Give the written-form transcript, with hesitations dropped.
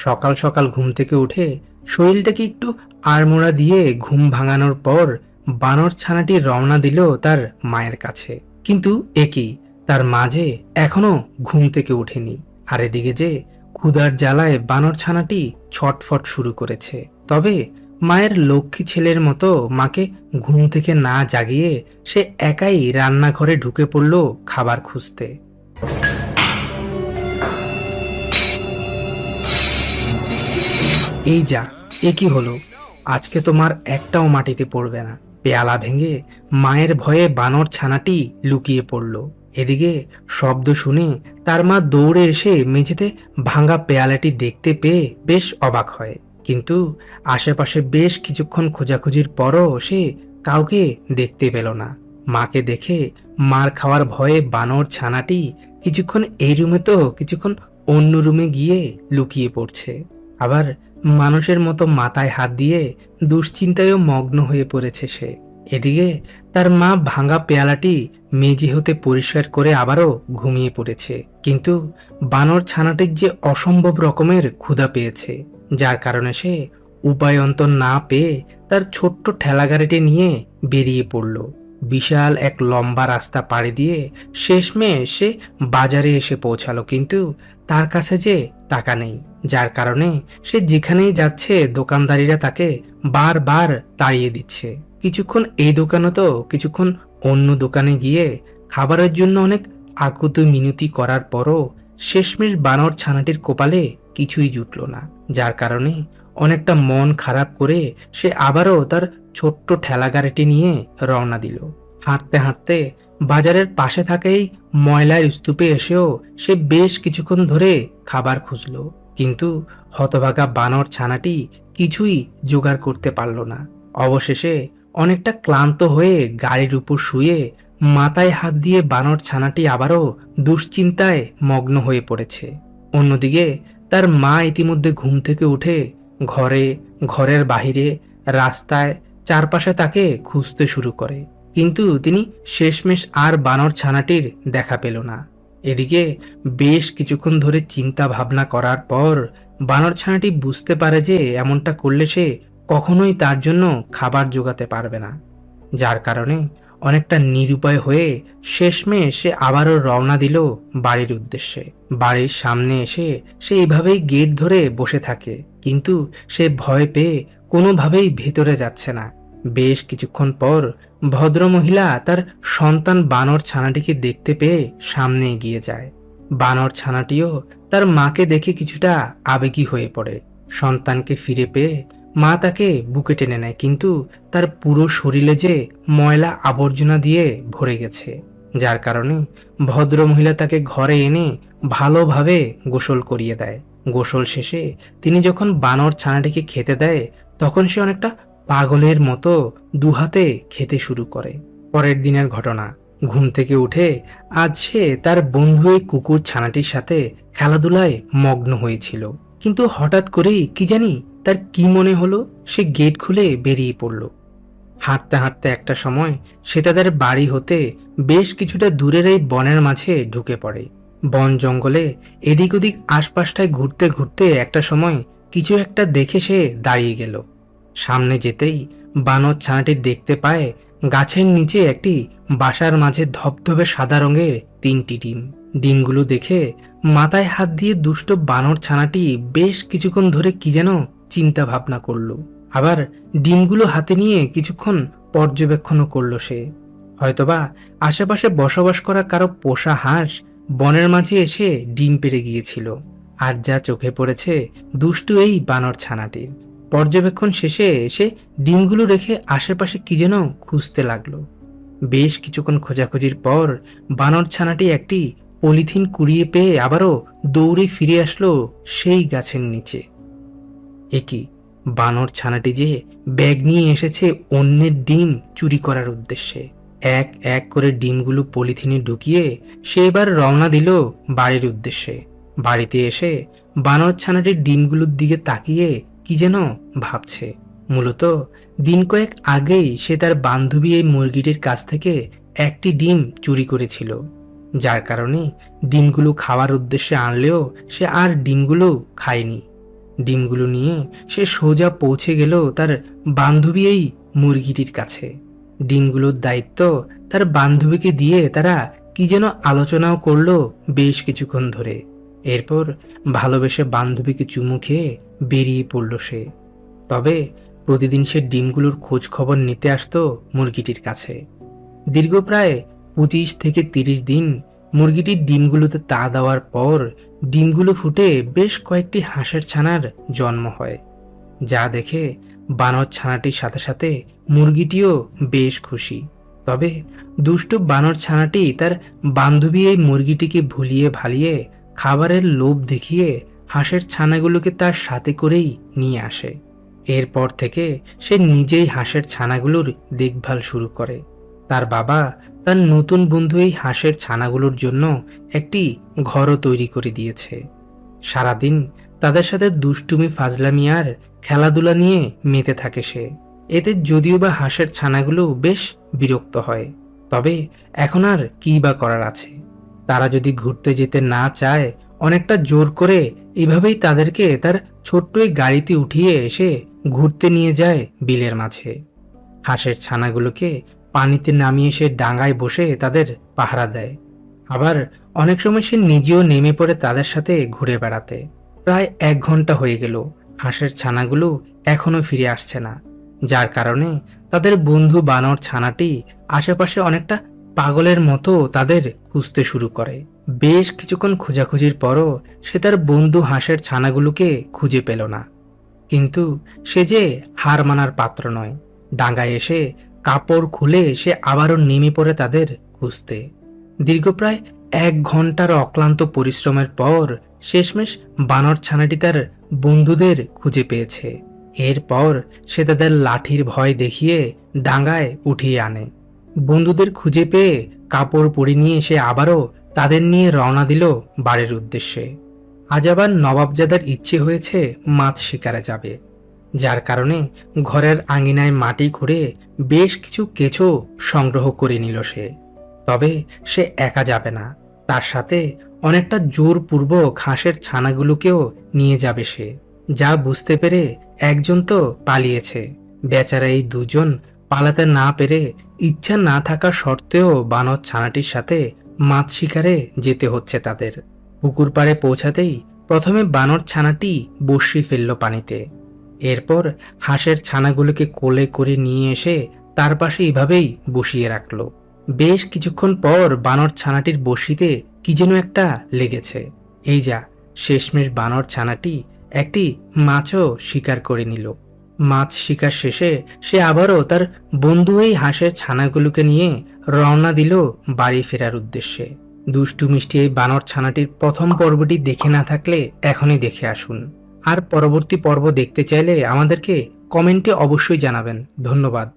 সকাল সকাল ঘুম থেকে উঠে শরীরটাকে একটু আড়মোড়া দিয়ে ঘুম ভাঙানোর পর বানর ছানাটি রওনা দিল তার মায়ের কাছে। কিন্তু একই, তার মা যে এখনো ঘুম থেকে ওঠেনি। আর এদিকে যে ক্ষুধার জ্বালায় বানর ছানাটি ছটফট শুরু করেছে। তবে মায়ের লক্ষ্মী ছেলের মতো মাকে ঘুম থেকে না জাগিয়ে সে একাই রান্নাঘরে ঢুকে পড়ল খাবার খুঁজতে। এই যা, এ কি হলো? আজকে তোমার একটাও মাটিতে পড়বে না। পেয়ালা ভেঙে মায়ের ভয়ে বানর ছানাটি লুকিয়ে পড়ল। এদিকে শব্দ শুনে তার মা দৌড়ে এসে মেঝেতে ভাঙা পেয়ালাটি দেখতে পেয়ে বেশ অবাক হয়। কিন্তু আশেপাশে বেশ কিছুক্ষণ খোঁজাখুঁজির পরও সে কাউকে দেখতে পেল না। মাকে দেখে মার খাওয়ার ভয়ে বানর ছানাটি কিছুক্ষণ এই রুমে তো কিছুক্ষণ অন্য রুমে গিয়ে লুকিয়ে পড়ছে। আবার মানুষের মতো মাথায় হাত দিয়ে দুশ্চিন্তায়ও মগ্ন হয়ে পড়েছে সে। এদিকে তার মা ভাঙা পেয়ালাটি মেঝে হতে পরিষ্কার করে আবারও ঘুমিয়ে পড়েছে। কিন্তু বানর ছানাটির যে অসম্ভব রকমের ক্ষুধা পেয়েছে, যার কারণে সে উপায়ন্তর না পেয়ে তার ছোট্ট ঠেলাগাড়িটি নিয়ে বেরিয়ে পড়ল। বিশাল এক লম্বা রাস্তা পাড়ি দিয়ে শেষমেশ সে বাজারে এসে পৌঁছালো। কিন্তু তার কাছে যে টাকা নেই, যার কারণে সে যেখানেই যাচ্ছে দোকানদারিরা তাকে বারবার তাড়িয়ে দিচ্ছে। কিছুক্ষণ এই দোকানে তো কিছুক্ষণ অন্য দোকানে গিয়ে খাবারের জন্য অনেক আকুতি মিনতি করার পরও শেষমেশ বানর ছানাটির কপালে কিছুই জুটল না। যার কারণে অনেকটা মন খারাপ করে সে আবারও তার ছোট্ট ঠেলাগাড়িটি নিয়ে রওনা দিল। হাঁটতে হাঁটতে বাজারের পাশে থাকা এই ময়লার স্তূপে এসেও সে বেশ কিছুক্ষণ ধরে খাবার খুঁজল। কিন্তু হতভাগা বানর ছানাটি কিছুই জোগাড় করতে পারল না। অবশেষে অনেকটা ক্লান্ত হয়ে গাড়ির উপর শুয়ে মাথায় হাত দিয়ে বানর ছানাটি আবারও দুশ্চিন্তায় মগ্ন হয়ে পড়েছে। অন্যদিকে তার মা ইতিমধ্যে ঘুম থেকে উঠে ঘরে, ঘরের বাহিরে, রাস্তায়, চারপাশে তাকে খুঁজতে শুরু করে। কিন্তু তিনি শেষমেশ আর বানর ছানাটির দেখা পেল না। এদিকে বেশ কিছুক্ষণ ধরে চিন্তা ভাবনা করার পর বানর ছানাটি বুঝতে পারে যে এমনটা করলে সে কখনোই তার জন্য খাবার জোগাতে পারবে না। যার কারণে অনেকটা নিরুপায় হয়ে শেষমেশ সে আবারও রওনা দিল বাড়ির উদ্দেশ্যে। বাড়ির সামনে এসে সে এইভাবেই গেট ধরে বসে থাকে। কিন্তু সে ভয় পেয়ে কোনোভাবেই ভেতরে যাচ্ছে না। বেশ কিছুক্ষণ পর ভদ্রমহিলা তার সন্তান বানর ছানাটিকে দেখতে পেয়ে সামনে এগিয়ে যায়। বানর ছানাটিও তার মাকে দেখে কিছুটা আবেগী হয়ে পড়ে। সন্তানকে ফিরে পেয়ে মা তাকে বুকে টেনে নেয়। কিন্তু তার পুরো শরীরে যে ময়লা আবর্জনা দিয়ে ভরে গেছে, যার কারণে ভদ্রমহিলা তাকে ঘরে এনে ভালোভাবে গোসল করিয়ে দেয়। গোসল শেষে তিনি যখন বানর ছানাটিকে খেতে দেয় তখন সে অনেকটা পাগলের মতো দুহাতে খেতে শুরু করে। পরের দিনের ঘটনা, ঘুম থেকে উঠে আজ সে তার বন্ধু এই কুকুর ছানাটির সাথে খেলাধুলায় মগ্ন হয়েছিল। কিন্তু হঠাৎ করেই কি জানি তার কি মনে হলো, সে গেট খুলে বেরিয়ে পড়ল। হাঁটতে হাঁটতে একটা সময় সে তাদের বাড়ি হতে বেশ কিছুটা দূরের এই বনের মাঝে ঢুকে পড়ে। বন জঙ্গলে এদিক ওদিক আশপাশটায় ঘুরতে ঘুরতে একটা সময় কিছু একটা দেখে সে দাঁড়িয়ে গেল। সামনে যেতেই বানর ছানাটি দেখতে পায় গাছের নিচে একটি বাসার মাঝে ধবধবে সাদা রঙের 3টি ডিম। ডিমগুলো দেখে মাথায় হাত দিয়ে দুষ্ট বানর ছানাটি বেশ কিছুক্ষণ ধরে কি যেন চিন্তা ভাবনা করলো। আবার ডিমগুলো হাতে নিয়ে কিছুক্ষণ পর্যবেক্ষণও করলো সে। হয়তোবা আশেপাশে বসবাস করা কারো পোষা হাঁস বনের মাঝে এসে ডিম পেড়ে গিয়েছিল। আর যা চোখে পড়েছে দুষ্টু এই বানর ছানাটির। পর্যবেক্ষণ শেষে এসে ডিমগুলো রেখে আশেপাশে কি যেন খুঁজতে লাগলো। বেশ কিছুক্ষণ খোঁজাখুঁজির পর বানর ছানাটি একটি পলিথিন কুড়িয়ে পেয়ে আবারও দৌড়ে ফিরে আসলো সেই গাছের নিচে। একই, বানর ছানাটি যে ব্যাগ নিয়ে এসেছে অন্যের ডিম চুরি করার উদ্দেশ্যে। এক এক করে ডিমগুলো পলিথিনে ঢুকিয়ে সে এবার রওনা দিল বাড়ির উদ্দেশ্যে। বাড়িতে এসে বানর ছানাটির ডিমগুলোর দিকে তাকিয়ে কি যেন ভাবছে। মূলত দিন কয়েক আগেই সে তার বান্ধবী এই মুরগিটির কাছ থেকে একটি ডিম চুরি করেছিল, যার কারণে ডিমগুলো খাওয়ার উদ্দেশ্যে আনলেও সে আর ডিমগুলো খায়নি। ডিমগুলো নিয়ে সে সোজা পৌঁছে গেল তার বান্ধবী এই মুরগিটির কাছে। ডিমগুলোর দায়িত্ব তার বান্ধবীকে দিয়ে তারা কি যেন আলোচনাও করলো বেশ কিছুক্ষণ ধরে। এরপর ভালোবেসে বান্ধবীকে চুমু খেয়ে বেরিয়ে পড়ল সে। তবে প্রতিদিন সে ডিমগুলোর খোঁজ খবর নিতে আসতো মুরগিটির কাছে। দীর্ঘ প্রায় 25 থেকে 30 দিন মুরগিটির ডিমগুলোতে তা দেওয়ার পর ডিমগুলো ফুটে বেশ কয়েকটি হাঁসের ছানার জন্ম হয়, যা দেখে বানর ছানাটির সাথে সাথে মুরগিটিও বেশ খুশি। তবে দুষ্ট বানর ছানাটি তার বান্ধবী এই মুরগিটিকে ভুলিয়ে ভালিয়ে খাবারের লোভ দেখিয়ে হাঁসের ছানাগুলোকে তার সাথে করেই নিয়ে আসে। এরপর থেকে সে নিজেই হাঁসের ছানাগুলোর দেখভাল শুরু করে। তার বাবা তার নতুন বন্ধু এই হাঁসের ছানাগুলোর জন্য একটি ঘরও তৈরি করে দিয়েছে। সারাদিন তাদের সাথে দুষ্টুমি ফাজলামি আর খেলাধুলা নিয়ে মেতে থাকে সে। এতে যদিও বা হাঁসের ছানাগুলো বেশ বিরক্ত হয়, তবে এখন আর কী বা করার আছে। তারা যদি ঘুরতে যেতে না চায়, অনেকটা জোর করে এভাবেই তাদেরকে তার ছোট্ট এই গাড়িতে উঠিয়ে এসে ঘুরতে নিয়ে যায় বিলের মাঝে। হাঁসের ছানাগুলোকে পানিতে নামিয়ে সে ডাঙায় বসে তাদের পাহারা দেয়। আবার অনেক সময় সে নিজেও নেমে পড়ে তাদের সাথে ঘুরে বেড়াতে। প্রায় 1 ঘন্টা হয়ে গেল, হাঁসের ছানাগুলো এখনো ফিরে আসছে না, যার কারণে তাদের বন্ধু বানর ছানাটি আশেপাশে অনেকটা পাগলের মতো তাদের খুঁজতে শুরু করে। বেশ কিছুক্ষণ খোঁজাখুঁজির পরও সে তার বন্ধু হাঁসের ছানাগুলোকে খুঁজে পেল না। কিন্তু সে যে হার মানার পাত্র নয়। ডাঙায় এসে কাপড় খুলে সে আবারও নেমে পড়ে তাদের খুঁজতে। দীর্ঘ প্রায় 1 ঘন্টার অক্লান্ত পরিশ্রমের পর শেষমেশ বানর ছানাটি তার বন্ধুদের খুঁজে পেয়েছে। এরপর সে তাদের লাঠির ভয় দেখিয়ে ডাঙায় উঠিয়ে আনে। বন্ধুদের খুঁজে পেয়ে কাপড় পরে নিয়ে সে আবারও তাদের নিয়ে রওনা দিল বাড়ির উদ্দেশ্যে। আজ আবার নবাবজাদার ইচ্ছে হয়েছে মাছ শিকারে যাবে, যার কারণে ঘরের আঙিনায় মাটি খুঁড়ে বেশ কিছু কেঁচো সংগ্রহ করে নিল সে। তবে সে একা যাবে না, তার সাথে অনেকটা জোরপূর্বক হাঁসের ছানাগুলোকেও নিয়ে যাবে সে। যা বুঝতে পেরে একজন তো পালিয়েছে, বেচারা এই দুজন পালাতে না পেরে ইচ্ছা না থাকা সত্ত্বেও বানর ছানাটির সাথে মাছ শিকারে যেতে হচ্ছে তাদের। পুকুর পাড়ে পৌঁছাতেই প্রথমে বানর ছানাটি বড়শি ফেলল পানিতে। এরপর হাঁসের ছানাগুলোকে কোলে করে নিয়ে এসে তার পাশে এভাবেই বসিয়ে রাখল। বেশ কিছুক্ষণ পর বানর ছানাটির বড়শিতে কি যেন একটা লেগেছে। এই যা, শেষমেশ বানর ছানাটি একটি মাছও শিকার করে নিল। মাছ শিকার শেষে সে আবারও তার বন্ধু এই হাঁসের ছানাগুলোকে নিয়ে রওনা দিল বাড়ি ফেরার উদ্দেশ্যে। দুষ্টু মিষ্টি এই বানর ছানাটির প্রথম পর্বটি দেখে না থাকলে এখনই দেখে আসুন। আর পরবর্তী পর্ব দেখতে চাইলে আমাদেরকে কমেন্টে অবশ্যই জানাবেন। ধন্যবাদ।